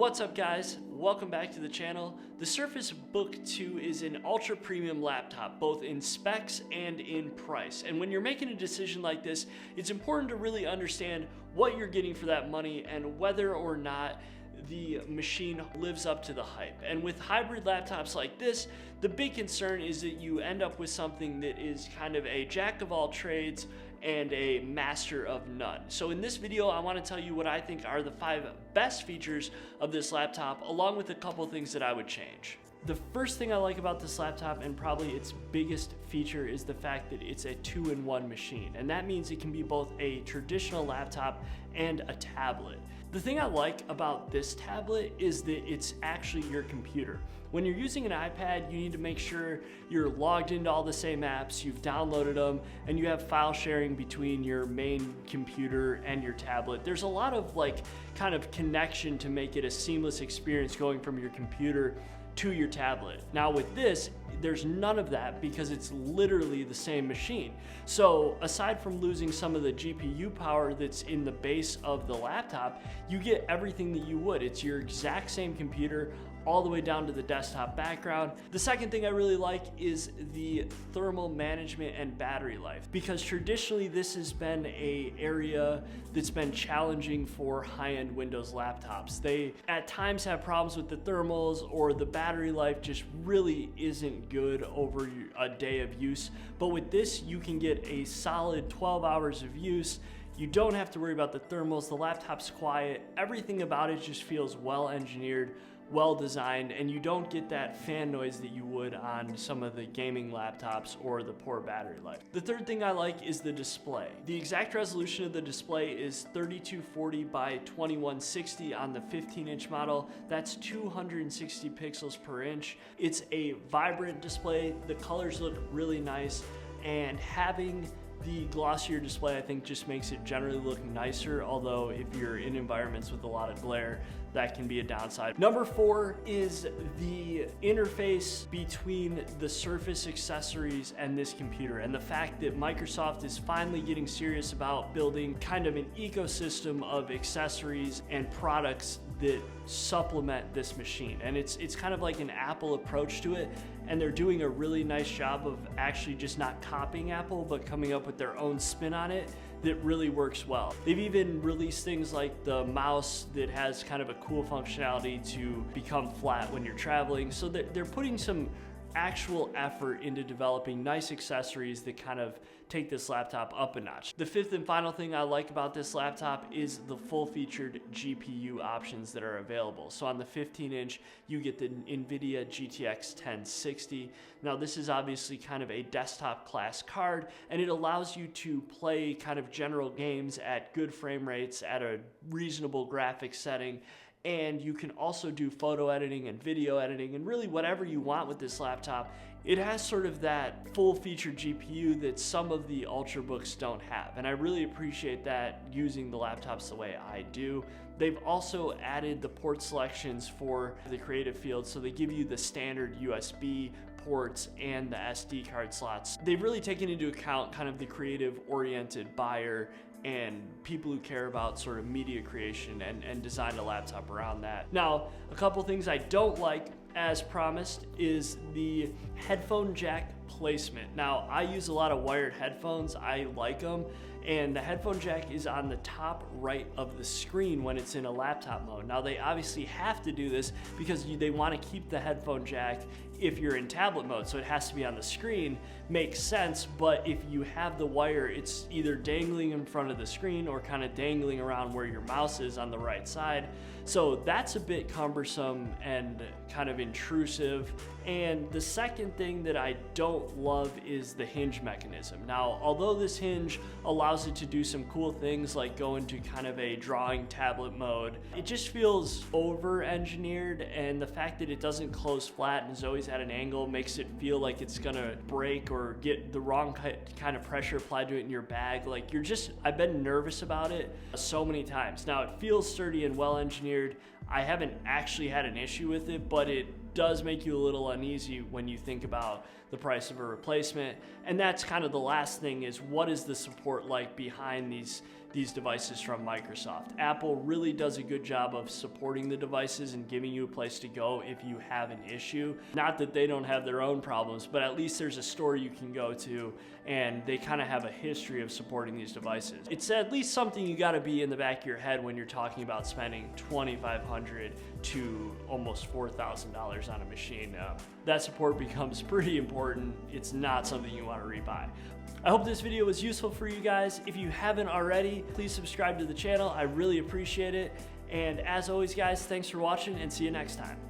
What's up guys? Welcome back to the channel. The Surface Book 2 is an ultra premium laptop, both in specs and in price. And when you're making a decision like this, it's important to really understand what you're getting for that money and whether or not the machine lives up to the hype. And with hybrid laptops like this, the big concern is that you end up with something that is kind of a jack of all trades and a master of none. So in this video, I want to tell you what I think are the 5 best features of this laptop, along with a couple things that I would change. The first thing I like about this laptop, and probably its biggest feature, is the fact that it's a 2-in-1 machine. And that means it can be both a traditional laptop and a tablet. The thing I like about this tablet is that it's actually your computer. When you're using an iPad, you need to make sure you're logged into all the same apps, you've downloaded them, and you have file sharing between your main computer and your tablet. There's a lot of kind of connection to make it a seamless experience going from your computer to your tablet. Now with this, there's none of that because it's literally the same machine. So aside from losing some of the GPU power that's in the base of the laptop, you get everything that you would. It's your exact same computer all the way down to the desktop background. The second thing I really like is the thermal management and battery life, because traditionally this has been an area that's been challenging for high-end Windows laptops. They at times have problems with the thermals, or the battery life just really isn't good over a day of use. But with this, you can get a solid 12 hours of use. You don't have to worry about the thermals. The laptop's quiet. Everything about it just feels well engineered, well designed, and you don't get that fan noise that you would on some of the gaming laptops or the poor battery life. The third thing I like is the display. The exact resolution of the display is 3240 by 2160 on the 15-inch model. That's 260 pixels per inch. It's a vibrant display. The colors look really nice, and having the glossier display, I think, just makes it generally look nicer, although if you're in environments with a lot of glare, that can be a downside. Number 4 is the interface between the Surface accessories and this computer, and the fact that Microsoft is finally getting serious about building kind of an ecosystem of accessories and products that supplement this machine. And it's kind of like an Apple approach to it, and they're doing a really nice job of actually just not copying Apple, but coming up with their own spin on it that really works well. They've even released things like the mouse that has kind of a cool functionality to become flat when you're traveling. So they're putting some actual effort into developing nice accessories that kind of take this laptop up a notch. The fifth and final thing I like about this laptop is the full-featured GPU options that are available. So on the 15-inch, you get the NVIDIA GTX 1060. Now this is obviously kind of a desktop class card, and it allows you to play kind of general games at good frame rates at a reasonable graphics setting. And you can also do photo editing and video editing and really whatever you want with this laptop. It has sort of that full-featured GPU that some of the Ultrabooks don't have, and I really appreciate that using the laptops the way I do. They've also added the port selections for the creative field, so they give you the standard USB ports and the SD card slots. They've really taken into account kind of the creative-oriented buyer and people who care about sort of media creation and designed a laptop around that. Now, a couple things I don't like, as promised, is the headphone jack placement. Now, I use a lot of wired headphones. I like them, and the headphone jack is on the top right of the screen when it's in a laptop mode. Now, they obviously have to do this because they want to keep the headphone jack if you're in tablet mode, so it has to be on the screen. Makes sense, but if you have the wire, it's either dangling in front of the screen or kind of dangling around where your mouse is on the right side. So that's a bit cumbersome and kind of intrusive. And the second thing that I don't love is the hinge mechanism. Now, although this hinge allows it to do some cool things like go into kind of a drawing tablet mode, it just feels over-engineered, and the fact that it doesn't close flat and is always at an angle makes it feel like it's gonna break or get the wrong kind of pressure applied to it in your bag. Like, I've been nervous about it so many times. Now, it feels sturdy and well-engineered. I haven't actually had an issue with it, but it does make you a little uneasy when you think about the price of a replacement. And that's kind of the last thing, is what is the support like behind these these devices from Microsoft. Apple really does a good job of supporting the devices and giving you a place to go if you have an issue. Not that they don't have their own problems, but at least there's a store you can go to, and they kind of have a history of supporting these devices. It's at least something you got to be in the back of your head when you're talking about spending $2,500 to almost $4,000 on a machine. That support becomes pretty important. It's not something you want to rebuy. I hope this video was useful for you guys. If you haven't already, please subscribe to the channel. I really appreciate it. And as always, guys, thanks for watching, and see you next time.